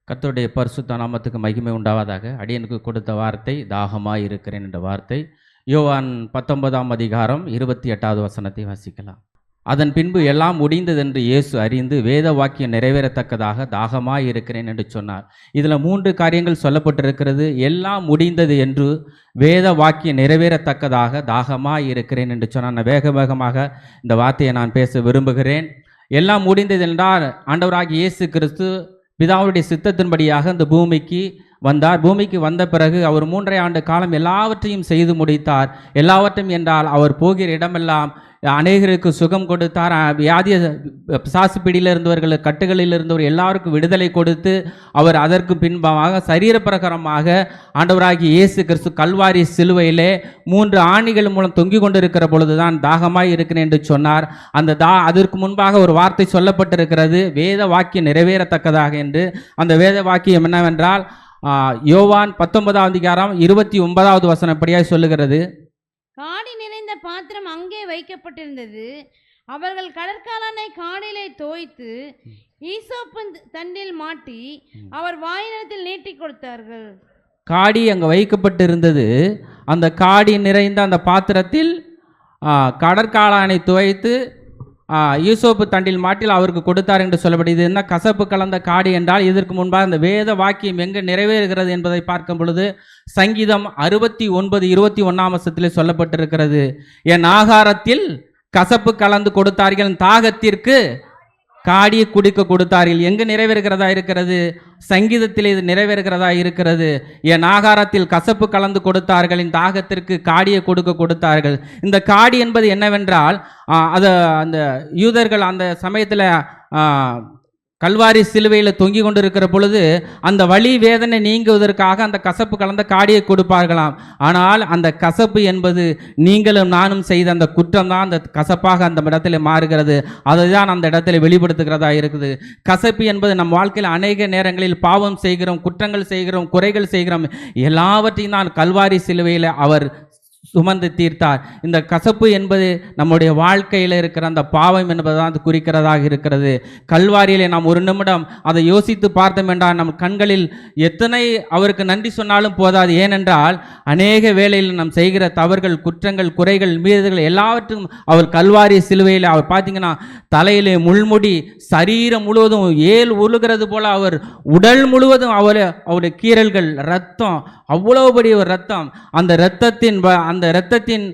கர்த்தருடைய பரிசுத்த நாமத்துக்கு மகிமை உண்டாவதாக. அடியனுக்கு கொடுத்த வார்த்தை தாகமாய் இருக்கிறேன் என்ற வார்த்தை. யோவான் 19ஆம் அதிகாரம் 28வது வசனத்தை வாசிக்கலாம். அதன் பின்பு எல்லாம் முடிந்ததென்று இயேசு அறிந்து வேத வாக்கியம் நிறைவேறத்தக்கதாக தாகமாய் இருக்கிறேன் என்று சொன்னார். இதில் 3 காரியங்கள் சொல்லப்பட்டிருக்கிறது. எல்லாம் முடிந்தது என்று, வேத வாக்கியம் நிறைவேறத்தக்கதாக தாகமாய் இருக்கிறேன் என்று சொன்னார். நான் வேகமாக இந்த வார்த்தையை நான் பேச விரும்புகிறேன். எல்லாம் முடிந்தது என்றால் ஆண்டவராகிய இயேசு கிறிஸ்து பிதாவுடைய சித்தத்தின்படியாக இந்த பூமிக்கு வந்தார். பூமிக்கு வந்த பிறகு அவர் 3.5 ஆண்டு காலம் எல்லாவற்றையும் செய்து முடித்தார். எல்லாவற்றையும் என்றால் அவர் போகிற இடமெல்லாம் அநேகருக்கு சுகம் கொடுத்தார். வியாதிய பிசாசு பிடியில் இருந்தவர்கள், கட்டுகளில் இருந்தவர் எல்லாருக்கும் விடுதலை கொடுத்து அவர் அதற்கு பின்பாக சரீரப்பிரகாரமாக ஆண்டவராகிய இயேசு கிறிஸ்து கல்வாரி சிலுவையிலே 3 ஆணிகள் மூலம் தொங்கிக் கொண்டிருக்கிற பொழுதுதான் தாகமாய் இருக்கிறேன் என்று சொன்னார். அதற்கு முன்பாக ஒரு வார்த்தை சொல்லப்பட்டிருக்கிறது, வேத வாக்கியம் நிறைவேறத்தக்கதாக என்று. அந்த வேத வாக்கியம் என்னவென்றால் யோவான் 19ஆம் அதிகாரம் 29வது வசனம் இப்படியாய் சொல்லுகிறது. காடி நிறைந்த பாத்திரம் அங்கே வைக்கப்பட்டிருந்தது. அவர்கள் கடற்காலனை காடிலே தோய்த்து ஈசோப்பு தண்டில் மாட்டி அவர் வாயினத்தில் நீட்டி கொடுத்தார்கள். காடி அங்கே வைக்கப்பட்டிருந்தது. அந்த காடி நிறைந்த அந்த பாத்திரத்தில் கடற்காலனை துவைத்து ஈசோப்பு தண்டில் மாட்டில் அவருக்கு கொடுத்தார் என்று சொல்லப்படுது. என்ன கசப்பு கலந்த காடி என்றால் இதற்கு முன்பாக அந்த வேத வாக்கியம் எங்கு நிறைவேறுகிறது என்பதை பார்க்கும் பொழுது சங்கீதம் 69:21ஆம் வசனத்தில் சொல்லப்பட்டிருக்கிறது. என் ஆகாரத்தில் கசப்பு கலந்து கொடுத்தார்கள், தாகத்திற்கு காடியை குடிக்க கொடுத்தார்கள். எங்கு நிறைவேறுகிறதா இருக்கிறது? சங்கீதத்தில் இது நிறைவேறுகிறதா இருக்கிறது. என் ஆகாரத்தில் கசப்பு கலந்து கொடுத்தார்கள், இந்த தாகத்திற்கு காடியை கொடுத்தார்கள். இந்த காடி என்பது என்னவென்றால் அந்த யூதர்கள் அந்த சமயத்தில் கல்வாரி சிலுவையில் தொங்கி கொண்டிருக்கிற பொழுது அந்த வலி வேதனை நீங்குவதற்காக அந்த கசப்பு கலந்த காடியை கொடுப்பார்களாம். ஆனால் அந்த கசப்பு என்பது நீங்களும் நானும் செய்த அந்த குற்றம் தான் அந்த கசப்பாக அந்த இடத்துல மாறுகிறது. அதை தான் அந்த இடத்துல வெளிப்படுத்துகிறதா இருக்குது. கசப்பு என்பது நம் வாழ்க்கையில் அநேக நேரங்களில் பாவம் செய்கிறோம், குற்றங்கள் செய்கிறோம், குறைகள் செய்கிறோம். எல்லாவற்றையும் தான் கல்வாரி சிலுவையில் அவர் சுமந்து தீர்த்தார். இந்த கசப்பு என்பது நம்முடைய வாழ்க்கையில் இருக்கிற அந்த பாவம் என்பதுதான் அது குறிக்கிறதாக இருக்கிறது. கல்வாரியிலே நாம் ஒரு நிமிடம் அதை யோசித்து பார்த்தோம் என்றால் நம் கண்களில் எத்தனை அவருக்கு நன்றி சொன்னாலும் போதாது. ஏனென்றால் அநேக வேளையில் நாம் செய்கிற தவறுகள், குற்றங்கள், குறைகள், மீறுதல்கள் எல்லாவற்றும் அவர் கல்வாரி சிலுவையில் அவர் பார்த்தீங்கன்னா தலையிலே முள்முடி, சரீரம் முழுவதும் ஏல் உழுகிறது போல அவர் உடல் முழுவதும் அவருடைய கீறல்கள், இரத்தம், அவ்வளவுபடி ஒரு இரத்தம். அந்த இரத்தத்தின்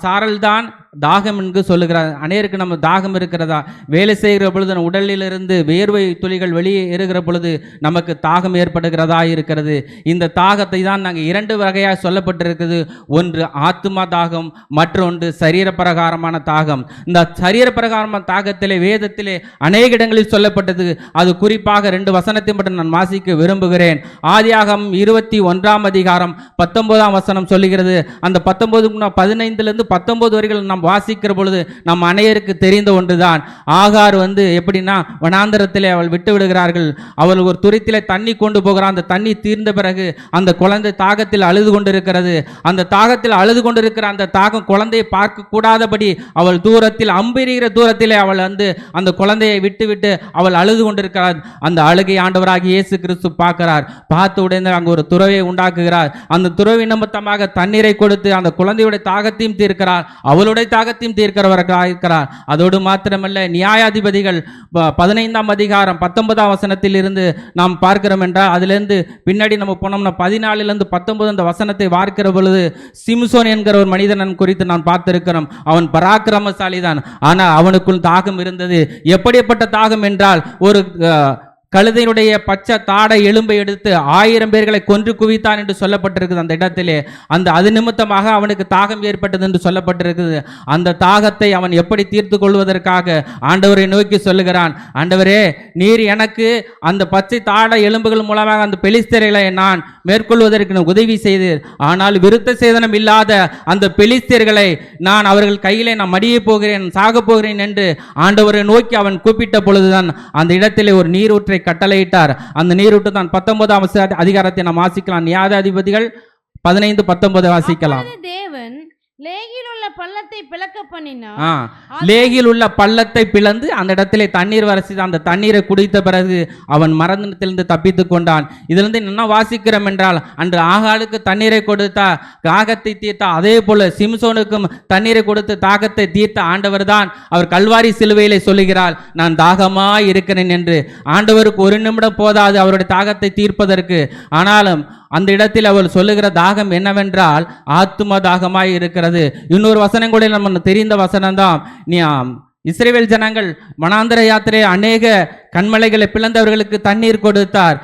சாரல் தான் தாகம் என்று சொல்லுகிறார். அநேருக்கு நம்ம தாகம் இருக்கிறதா? வேலை செய்கிற பொழுது உடலிலிருந்து வேர்வை துளிகள் வெளியே ஏறுகிற பொழுது நமக்கு தாகம் ஏற்படுகிறதா இருக்கிறது. இந்த தாகத்தை தான் நாங்கள் 2 வகையாக சொல்லப்பட்டிருக்கிறது. ஒன்று ஆத்மா தாகம், மற்றொன்று சரீரப்பிரகாரமான தாகம். இந்த சரீரப்பிரகாரமான தாகத்திலே வேதத்திலே அநேக இடங்களில் சொல்லப்பட்டது. அது குறிப்பாக 2 வசனத்தை மட்டும் நான் வாசிக்க விரும்புகிறேன். ஆதியாகமம் 21ஆம் அதிகாரம் 19ஆம் வசனம் சொல்லுகிறது. அந்த 15 வரைக்கும் நாம் வாசிக்கிற பொழுது நம் அனைவருக்கு தெரிந்த ஒன்றுதான். ஆகார் எப்படின்னா வனாந்தரத்திலே அவள் விட்டு விடுகிறார்கள். அவள் ஒரு துருத்திலே தண்ணி கொண்டு போகிறான். அந்த தண்ணி தீர்ந்த பிறகு அந்த குழந்தை தாகத்தில் அழுது கொண்டிருக்கிறது. அந்த தாகத்தில் அழுது கொண்டிருக்கிற அந்த தாகம் குழந்தையை பார்க்க கூடாதபடி அவள் தூரத்தில் அம்பெறுகிற தூரத்திலே அவள் அந்த குழந்தையை விட்டு அவள் அழுது கொண்டிருக்கிறார். அந்த அழுகை ஆண்டவராகிய இயேசு கிறிஸ்து பார்க்கிறார். பார்த்த உடனே அங்கு ஒரு துறவை உண்டாக்குகிறார். அந்த துறவி நிமித்தமாக தண்ணீரை கொடுத்து அந்த குழந்தையுடைய தாகத்தையும் தீர்க்கிறார், அவளுடைய தாகத்தையும் தீர்க்கிறவர்களாக இருக்கிறார். அதோடு மாத்திரமல்ல, நியாயாதிபதிகள் 15ஆம் அதிகாரம் 19ஆம் வசனத்தில் இருந்து நாம் பார்க்கிறோம் என்றால் அதிலிருந்து பின்னாடி நம்ம போனோம்னா 14லிருந்து 19 அந்த வசனத்தை பார்க்கிற பொழுது சிம்சோன் என்கிற ஒரு மனிதன் குறித்து நான் பார்த்திருக்கிறோம். அவன் பராக்கிரமசாலி தான், ஆனால் அவனுக்குள் தாகம் இருந்தது. எப்படிப்பட்ட தாகம் என்றால் ஒரு கழுதையினுடைய பச்சை தாடை எலும்பை எடுத்து 1000 பேர்களை கொன்று குவித்தான் என்று சொல்லப்பட்டிருக்குது. அந்த இடத்திலே அது நிமித்தமாக அவனுக்கு தாகம் ஏற்பட்டது என்று சொல்லப்பட்டிருக்குது. அந்த தாகத்தை அவன் எப்படி தீர்த்து கொள்வதற்காக ஆண்டவரை நோக்கி சொல்லுகிறான், ஆண்டவரே, நீர் எனக்கு அந்த பச்சை தாடை எலும்புகள் மூலமாக அந்த பெலிஸ்தர்களை நான் மேற்கொள்வதற்கு உதவி செய்தீர். ஆனால் விருத்த சேதனம் இல்லாத அந்த பெலிஸ்தர்களை நான் அவர்கள் கையிலே நான் மடிய போகிறேன், சாக போகிறேன் என்று ஆண்டவரை நோக்கி அவன் கூப்பிட்ட பொழுதுதான் அந்த இடத்திலே ஒரு நீரூற்றை கட்டளையிட்டார். அந்த நீரூற்று தான் 19ஆம் அதிகாரத்தை நாம் வாசிக்கலாம். நியாயாதிபதிகள் 15:19 வாசிக்கலாம். தேவன் லேகியில் உள்ள பள்ளத்தை பிளக்க பண்ணினார். லேகில் உள்ள பள்ளத்தை பிளந்து அந்த இடத்திலே தண்ணீர் வரசி அந்த தண்ணீரை குடித்த பிறகு அவன் மரணத்திலிருந்து தப்பித்து கொண்டான். இதிலிருந்து என்ன வாசிக்கிறோம் என்றால், அன்று ஆகாளுக்கு தண்ணீரை கொடுத்தா தாகத்தை தீர்த்தா, அதே போல சிம்சோனுக்கும் தண்ணீரை கொடுத்து தாகத்தை தீர்த்த ஆண்டவர் தான் அவர் கல்வாரி சிலுவையிலே சொல்லுகிறார், நான் தாகமாய் இருக்கிறேன் என்று. ஆண்டவருக்கு ஒரு நிமிடம் போதாது அவருடைய தாகத்தை தீர்ப்பதற்கு. ஆனாலும் அந்த இடத்தில் அவள் சொல்லுகிற தாகம் என்னவென்றால் ஆத்தும தாகமாய் இருக்கிறது. இன்னொரு வசனம் கூட நம்ம தெரிந்த வசனம் தான், நீ இஸ்ரவேல் ஜனங்கள் வனாந்தர யாத்திரை அநேக கண்மலைகளை பிளந்தவர்களுக்கு தண்ணீர் கொடுத்தார்.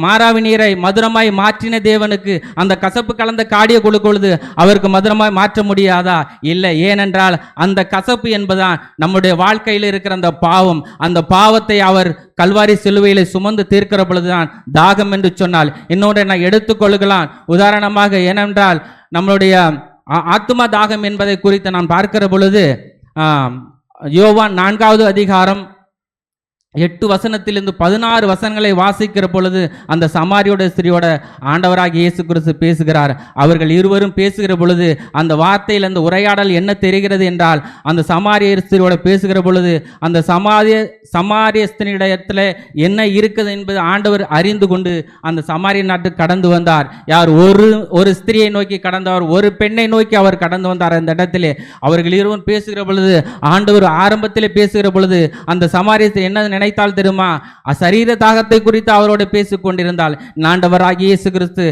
மாறாவி நீரை மதுரமாய் மாற்றின தேவனுக்கு அந்த கசப்பு கலந்த காடியை கொடுக்கொழுது அவருக்கு மதுரமாய் மாற்ற முடியாதா? இல்லை. ஏனென்றால் அந்த கசப்பு என்பதான் நம்முடைய வாழ்க்கையில் இருக்கிற அந்த பாவம். அந்த பாவத்தை அவர் கல்வாரி சிலுவையிலே சுமந்து தீர்க்கிற பொழுதுதான் தாகம் என்று சொன்னால். இன்னொன்று நான் எடுத்துக்கொள்கலாம் உதாரணமாக. ஏனென்றால் நம்மளுடைய ஆத்தும தாகம் என்பதை குறித்து நான் பார்க்கிற பொழுது யோவான் 4வது அதிகாரம் 8 வசனத்திலிருந்து 16 வசனங்களை வாசிக்கிற பொழுது அந்த சமாரியோட ஸ்திரியோட ஆண்டவராகிய இயேசு கிறிஸ்து பேசுகிறார். அவர்கள் இருவரும் பேசுகிற பொழுது அந்த வார்த்தையில் அந்த உரையாடல் என்ன தெரிகிறது என்றால், அந்த சமாரிய ஸ்திரியோட பேசுகிற பொழுது அந்த சமாரிய ஸ்திரியிடத்தில் என்ன இருக்குது என்பது ஆண்டவர் அறிந்து கொண்டு அந்த சமாரிய நாட்டுக்கு கடந்து வந்தார். யார்? ஒரு ஸ்திரியை நோக்கி கடந்தவர், ஒரு பெண்ணை நோக்கி அவர் கடந்து வந்தார். அந்த இடத்திலே அவர்கள் இருவரும் பேசுகிற பொழுது ஆண்டவர் ஆரம்பத்திலே பேசுகிற பொழுது அந்த சமாரிய என்ன நினைத்தால் தெரியுமா? சரீர தாகத்தை குறித்து அவரோடு பேசிக் கொண்டிருந்தால், ஆண்டவராகிய இயேசு கிறிஸ்து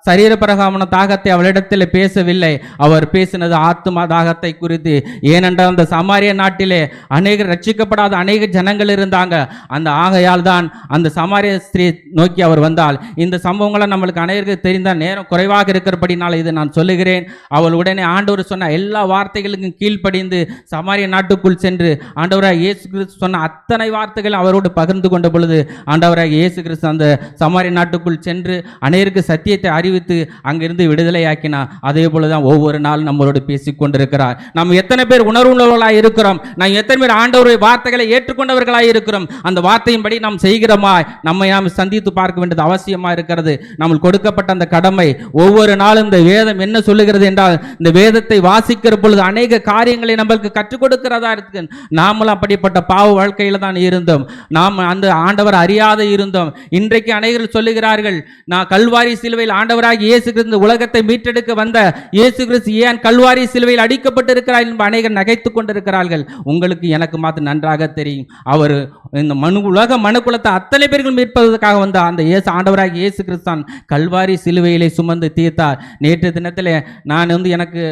சரீர பிரகாமன தாகத்தை அவளிடத்தில் பேசவில்லை. அவர் பேசினது ஆத்துமா தாகத்தை குறித்து. ஏனென்றால் அந்த சமாரிய நாட்டிலே அநேக ரட்சிக்கப்படாத அநேக ஜனங்கள் இருந்தாங்க. அந்த ஆகையால் தான் அந்த சமாரிய ஸ்திரீ நோக்கி அவர் வந்தால். இந்த சம்பவங்களை நம்மளுக்கு அநேகருக்கு தெரிந்தால் நேரம் குறைவாக இருக்கிறபடினால இது நான் சொல்லுகிறேன். அவள் உடனே ஆண்டவர் சொன்ன எல்லா வார்த்தைகளுக்கும் கீழ்ப்படிந்து சமாரிய நாட்டுக்குள் சென்று ஆண்டவராக இயேசு கிறிஸ்து சொன்ன அத்தனை வார்த்தைகள் அவரோடு பகிர்ந்து கொண்ட பொழுது ஆண்டவராக இயேசு கிறிஸ்து அந்த சமாரிய நாட்டுக்குள் சென்று அநேகருக்கு சத்தியத்தை அறிவித்து அங்கிருந்து விடுதலையாக்கினா. அதே போலதான் ஒவ்வொரு நாளும் நம்மளோடு பேசிக் கொண்டிருக்கிறார். நம்ம எத்தனை பேர் உணர்வுள்ளவர்களாக இருக்கிறோம்? நாம் எத்தனை பேர் ஆண்டவருடைய வார்த்தைகளை ஏற்றுக்கொண்டவர்களாக இருக்கிறோம்? அந்த வார்த்தையின்படி நாம் செய்கிறோமா? நம்மை நாம் சந்தித்து பார்க்க வேண்டியது அவசியமா இருக்கிறது. நம்மளுக்கு கொடுக்கப்பட்ட அந்த கடமை. ஒவ்வொரு நாளும் இந்த வேதம் என்ன சொல்லுகிறது என்றால், இந்த வேதத்தை வாசிக்கிற பொழுது அநேக காரியங்களை நம்மளுக்கு கற்றுக் கொடுக்கிறதா இருக்கு. நாமளும் அப்படிப்பட்ட பாவ வாழ்க்கையில தான் இருந்தோம். நாம் அந்த ஆண்டவர் அறியாத இருந்தோம். இன்றைக்கு அநேகர்கள் சொல்லுகிறார்கள், நான் கல்வாரி சிலுவையில் ஆண்டவராக இயேசு கிறிஸ்து உலகத்தை மீட்டெடுக்க வந்த இயேசு கிறிஸ்து ஏன் கல்வாரி சிலுவையில் அடிக்கப்பட்டிருக்கிறார் என்று அநேகர் நகைத்துக் கொண்டிருக்கிறார்கள். உங்களுக்கு எனக்கு மாத்திரம் நன்றாக தெரியும், அவர் இந்த உலக மனுக்குலத்தை அத்தனை பேர்கள் மீட்பதற்காக வந்த அந்த ஆண்டவராக இயேசு கிறிஸ்து தான் கல்வாரி சிலுவையிலே சுமந்து தீர்த்தார். நேற்று தினத்தில் நான் எனக்கு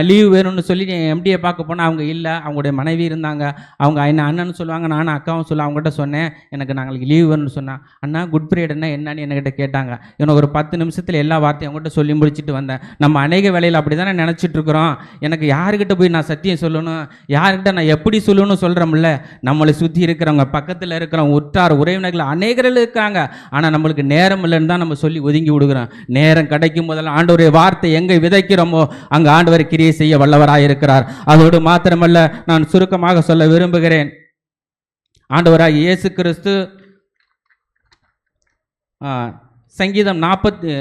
லீவ் வேணும்னு சொல்லி எம்டியை பார்க்க போனால் அவங்க இல்லை, அவங்களுடைய மனைவி இருந்தாங்க. அவங்க என்ன அண்ணன்னு சொல்லுவாங்க, நானும் அக்காவும் சொல்லுவாங்க. அவங்ககிட்ட சொன்னேன் எனக்கு நாங்களுக்கு லீவ் வேணும்னு சொன்னேன். அண்ணா குட் ஃப்ரைடேன்னா என்னன்னு என்கிட்ட கேட்டாங்க. எனக்கு ஒரு 10 நிமிஷத்தில் எல்லா வார்த்தையும் அவங்ககிட்ட சொல்லி முடிச்சுட்டு வந்தேன். நம்ம அநேக வேலையில் அப்படி தானே நினச்சிட்டு இருக்கிறோம். எனக்கு யாருக்கிட்ட போய் நான் சத்தியம் சொல்லணும், யாருக்கிட்ட நான் எப்படி சொல்லணும்னு சொல்கிறோம்ல. நம்மளை சுற்றி இருக்கிறவங்க, பக்கத்தில் இருக்கிறவங்க, உற்றார் உறவினர்கள் அநேகர்கள் இருக்காங்க. ஆனால் நம்மளுக்கு நேரம் இல்லைன்னு தான் நம்ம சொல்லி ஒதுங்கி விடுகிறோம். நேரம் கிடைக்கும் முதல்ல ஆண்டவருடைய வார்த்தை எங்கே விதைக்கிறோமோ அங்கே ஆண்டவர் கிரியை செய்ய வல்லவராயிருக்கிறார். அதோடு மாத்திரமல்ல, நான் சுருக்கமாக சொல்ல விரும்புகிறேன். ஆண்டவராக இயேசு கிறிஸ்து சங்கீதம் 40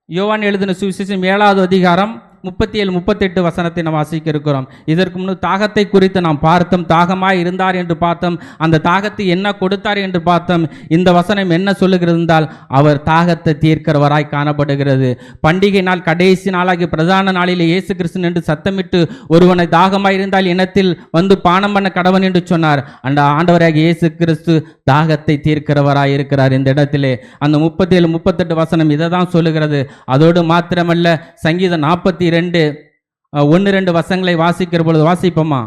யோவான் எழுதின சுவிசேஷம் 7வது அதிகாரம் 37-38 வசனத்தை நாம் வாசிக்க இருக்கிறோம். இதற்கு முன்பு தாகத்தை குறித்து நாம் பார்த்தோம். தாகமாய் இருந்தார் என்று பார்த்தோம். அந்த தாகத்தை என்ன கொடுத்தார் என்று பார்த்தோம். இந்த வசனம் என்ன சொல்லுகிறது என்றால், அவர் தாகத்தை தீர்க்கிறவராய் காணப்படுகிறது. பண்டிகை நாள் கடைசி நாளாகி பிரதான நாளிலே இயேசு கிறிஸ்து என்று சத்தமிட்டு ஒருவனை தாகமாய் இருந்தால் இனத்தில் வந்து பானம் பண்ண கடவன் என்று சொன்னார். அந்த ஆண்டவராக இயேசு கிறிஸ்து தாகத்தை தீர்க்கிறவராய் இருக்கிறார். இந்த இடத்திலே அந்த 37-38 வசனம் இதை தான் சொல்லுகிறது. அதோடு மாத்திரமல்ல, சங்கீதம் 42:1-2 வசனங்களை வாசிக்கிற பொழுது வாசிப்போமா?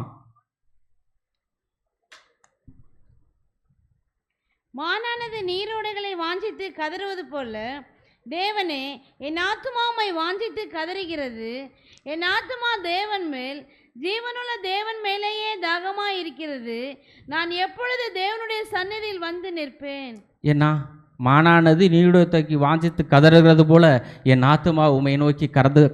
மானானது நீரோடைகளை வாஞ்சித்து கதறுவது போல தேவனே என் ஆத்துமா உம்மை வாஞ்சித்து கதறுகிறது. என் ஆத்துமா தேவன் மேல், ஜீவனுள்ள தேவன் மேலேயே தாகமாய் இருக்கிறது. நான் எப்பொழுது தேவனுடைய சந்நிதியில் வந்து நிற்பேன்? என்ன மானானது நீரோடைக்கு வாஞ்சித்து கதறுகிறது போல என் ஆத்துமா உம்மை நோக்கி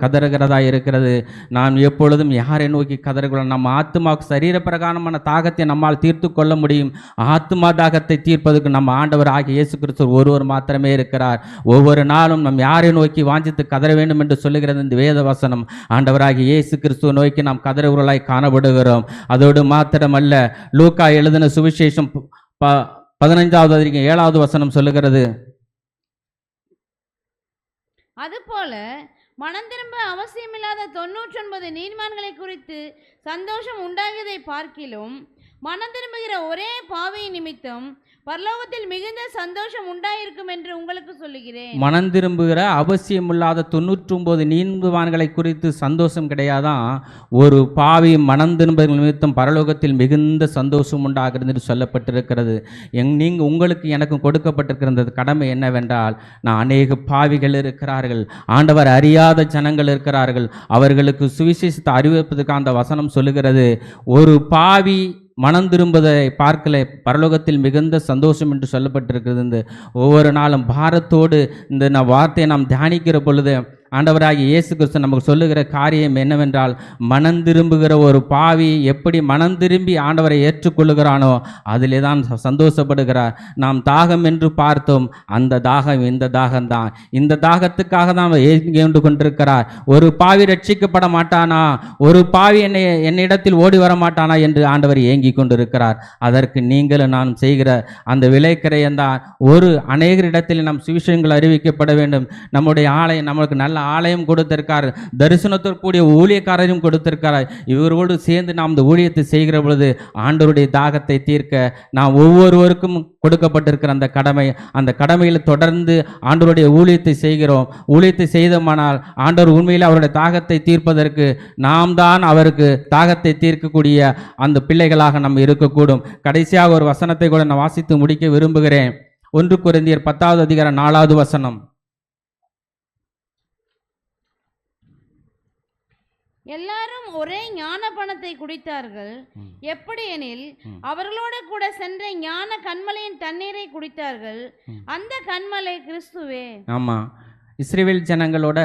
கதறுகிறதா இருக்கிறது. நாம் எப்பொழுதும் யாரை நோக்கி கதறுகிறோம்? நம்ம ஆத்துமாவுக்கு சரீர பிரகாரமான தாகத்தை நம்மால் தீர்த்து கொள்ள முடியும். ஆத்துமா தாகத்தை தீர்ப்பதற்கு நம்ம ஆண்டவர் ஆகிய இயேசு கிறிஸ்து ஒருவர் மாத்திரமே இருக்கிறார். ஒவ்வொரு நாளும் நாம் யாரை நோக்கி வாஞ்சித்து கதற வேண்டும் என்று சொல்லுகிறது இந்த வேத வசனம். ஆண்டவராகிய இயேசு கிறிஸ்துவை நோக்கி நாம் கதறுகிறவர்களாய் காணப்படுகிறோம். அதோடு மாத்திரமல்ல, லூக்கா எழுதின சுவிசேஷம் 15வது அதிகாரம் 7வது வசனம் சொல்லுகிறது, அதுபோல மனம் திரும்ப அவசியமில்லாத 99 நீதிமான்களை குறித்து சந்தோஷம் உண்டாகியதை பார்க்கிலும் மனம் திரும்புகிற ஒரே பாவி நிமித்தம் பரலோகத்தில் மிகுந்த சந்தோஷம் உண்டாயிருக்கும் என்று உங்களுக்கு சொல்லுகிறேன். மனம் திரும்புகிற அவசியமில்லாத 99 நீதிமான்களை குறித்து சந்தோஷம் கிடையாதான், ஒரு பாவி மனம் திரும்புகிற நிமித்தம் பரலோகத்தில் மிகுந்த சந்தோஷம் உண்டாகிறது என்று சொல்லப்பட்டிருக்கிறது. உங்களுக்கு எனக்கும் கொடுக்கப்பட்டிருக்கிற கடமை என்னவென்றால், நான் அநேக பாவிகள் இருக்கிறார்கள், ஆண்டவர் அறியாத ஜனங்கள் இருக்கிறார்கள், அவர்களுக்கு சுவிசேஷத்தை அறிவிப்பதற்கு அந்த வசனம் சொல்லுகிறது, ஒரு பாவி மனம் திரும்பதை பார்க்கல பரலோகத்தில் மிகுந்த சந்தோஷம் என்று சொல்லப்பட்டிருக்கிறது. இந்த ஒவ்வொரு நாளும் பாரத்தோடு இந்த வார்த்தையை நாம் தியானிக்கிற பொழுது ஆண்டவராகிய இயேசு கிறிஸ்து நமக்கு சொல்லுகிற காரியம் என்னவென்றால், மனம் திரும்புகிற ஒரு பாவி எப்படி மனம் திரும்பி ஆண்டவரை ஏற்றுக்கொள்ளுகிறானோ அதிலே தான் சந்தோஷப்படுகிறார். நாம் தாகம் என்று பார்த்தோம், அந்த தாகம் இந்த தாகம்தான். இந்த தாகத்துக்காக தான் ஏங்கி கொண்டிருக்கிறார். ஒரு பாவி ரட்சிக்கப்பட மாட்டானா, ஒரு பாவி என்னிடத்தில் ஓடி வர மாட்டானா என்று ஆண்டவர் ஏங்கி கொண்டிருக்கிறார். அதற்கு நீங்களும் நான் செய்கிற அந்த விலைக்கரையந்தான். அநேகரிடத்தில் நம் சுவிசேஷங்கள் அறிவிக்கப்பட வேண்டும். நம்முடைய ஆலயம் நமக்கு நல்ல ஆலயம் கொடுத்திருக்கார், தரிசனத்திற்குரிய ஊழியக்காரரையும் கொடுத்திருக்கிறார். இவரோடு சேர்ந்து நாம் இந்த ஊழியத்தை செய்கிற பொழுது ஆண்டவருடைய தாகத்தை தீர்க்க நாம் ஒவ்வொருவருக்கும் கொடுக்கப்பட்டிருக்கிற அந்த கடமையில் தொடர்ந்து ஆண்டவருடைய ஊழியத்தை செய்கிறோம். ஊழியத்தை செய்தோமானால் ஆண்டவர் உண்மையில் அவருடைய தாகத்தை தீர்ப்பதற்கு நாம் தான் அவருக்கு தாகத்தை தீர்க்கக்கூடிய அந்த பிள்ளைகளாக நம்ம இருக்கக்கூடும். கடைசியாக ஒரு வசனத்தை கூட நான் வாசித்து முடிக்க விரும்புகிறேன். 1 கொரிந்தியர் 10வது அதிகாரம் 4வது வசனம். எல்லாரும் ஒரே ஞான பணத்தை குடித்தார்கள். எப்படி எனில் அவர்களோடு கூட சென்ற ஞான கன்மலையின் தண்ணீரை குடித்தார்கள். அந்த கன்மலை கிறிஸ்துவே. ஆமா, இஸ்ரவேல் ஜனங்களோட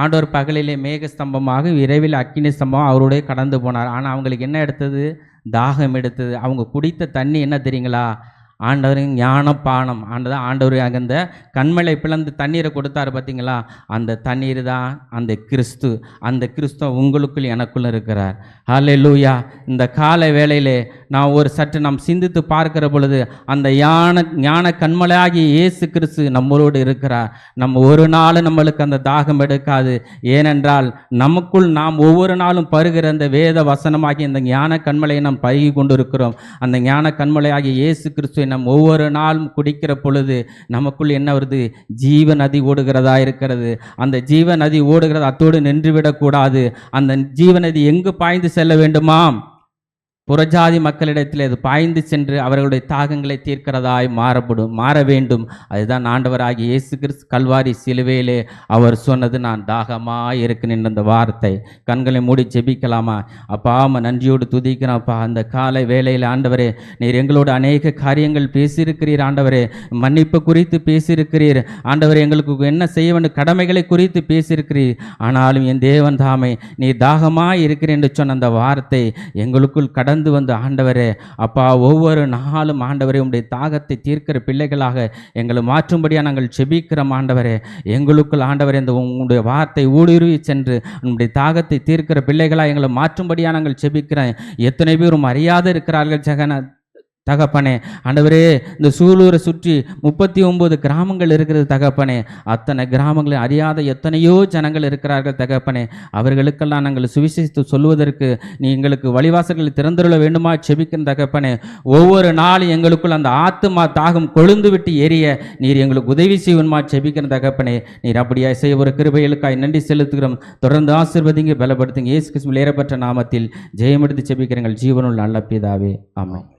ஆண்டவர் பகலிலே மேக ஸ்தம்பமாக இரவில் அக்கினி ஸ்தம்பம் அவருடைய கடந்து போனார். ஆனால் அவங்களுக்கு என்ன எடுத்தது? தாகம் எடுத்தது. அவங்க குடித்த தண்ணி என்ன தெரியுங்களா? ஆண்டவரின் ஞான பானம். ஆண்டவர் அந்த கண்மலை பிளந்து தண்ணீரை கொடுத்தாரு பார்த்தீங்களா? அந்த தண்ணீர் தான் அந்த கிறிஸ்து. அந்த கிறிஸ்து உங்களுக்குள் எனக்குள்ள இருக்கிறார். ஹல்லேலூயா. இந்த காலை வேளையிலே நான் சற்று நாம் சிந்தித்து பார்க்கிற பொழுது அந்த ஞான கண்மலையாகிய இயேசு கிறிஸ்து நம்மளோடு இருக்கிறார். நம்ம ஒரு நாள் நம்மளுக்கு அந்த தாகம் எடுக்காது. ஏனென்றால் நமக்குள் நாம் ஒவ்வொரு நாளும் பருகிற அந்த வேத வசனமாகிய இந்த ஞான கண்மலையை நாம் பருகி கொண்டு இருக்கிறோம். அந்த ஞான கண்மலையாகிய இயேசு கிறிஸ்துவை நம் ஒவ்வொரு நாளும் குடிக்கிற பொழுது நமக்குள் என்ன வருது? ஜீவ நதி ஓடுகிறதா இருக்கிறது. அந்த ஜீவ நதி ஓடுகிறது, அத்தோடு நின்றுவிடக்கூடாது. அந்த ஜீவ நதி எங்கு பாய்ந்து செல்ல வேண்டுமாம்? புறஜாதி மக்களிடத்தில் அது பாய்ந்து சென்று அவர்களுடைய தாகங்களை தீர்க்கிறதாய் மாற வேண்டும். அதுதான் ஆண்டவராகிய இயேசு கிறிஸ்து கல்வாரி சிலுவையிலே அவர் சொன்னது, நான் தாகமாய் இருக்கிறேன் அந்த வார்த்தை. கண்களை மூடி ஜெபிக்கலாமா? அப்பா, நன்றியோடு துதிக்கிறோம்ப்பா. அந்த காலை வேளையில் ஆண்டவரே, நீர் எங்களோடு அநேக காரியங்கள் பேசியிருக்கிறீர். ஆண்டவரே, மன்னிப்பு குறித்து பேசியிருக்கிறீர். ஆண்டவரே, எங்களுக்கு என்ன செய்ய வேண்டும் கடமைகளை குறித்து பேசியிருக்கிறீர். ஆனாலும் என் தேவன் தாமே, நீர் தாகமாய் இருக்கிறேன் என்று சொன்ன அந்த வார்த்தை எங்களுக்குள் கடந்து வந்து ஆண்டவரே அப்பா, ஒவ்வொரு நாளும் ஆண்டவரே உம்முடைய தாகத்தை தீர்க்கிற பிள்ளைகளாக எங்களை மாற்றும்படியாக நாங்கள் செபிக்கிறோம். ஆண்டவரே, எங்களுக்குள் ஆண்டவரே இந்த உங்களுடைய வார்த்தை ஊடுருவி சென்று உங்களுடைய தாகத்தை தீர்க்கிற பிள்ளைகளாக எங்களை மாற்றும்படியாக நாங்கள் செபிக்கிறோம். எத்தனை பேரும் அறியாத இருக்கிறார்கள் தகப்பனே. ஆண்டவரே, இந்த சூலூரை சுற்றி 39 கிராமங்கள் இருக்கிறது தகப்பனே. அத்தனை கிராமங்களை அறியாத எத்தனையோ ஜனங்கள் இருக்கிறார்கள் தகப்பனே. அவர்களுக்கெல்லாம் நாங்கள் சுவிசேஷத்தை சொல்வதற்கு நீ எங்களுக்கு வழிவாசல்களை திறந்துள்ள வேண்டுமா செபிக்கிற தகப்பனே. ஒவ்வொரு நாளும் எங்களுக்குள் அந்த ஆத்துமா தாகம் கொழுந்து விட்டு எரிய நீர் எங்களுக்கு உதவி செய்வனுமா செபிக்கிற தகப்பனே. நீர் அப்படியா செய்ய ஒரு கிருபைகளுக்காய் நன்றி செலுத்துகிறோம். தொடர்ந்து ஆசீர்வதிங்க, பலப்படுத்துங்க. இயேசு கிறிஸ்துவின் ஏறப்பட்ட நாமத்தில் ஜெயமெடுத்து செபிக்கிறங்கள் ஜீவனுள்ள நல்ல பிதாவே, ஆமென்.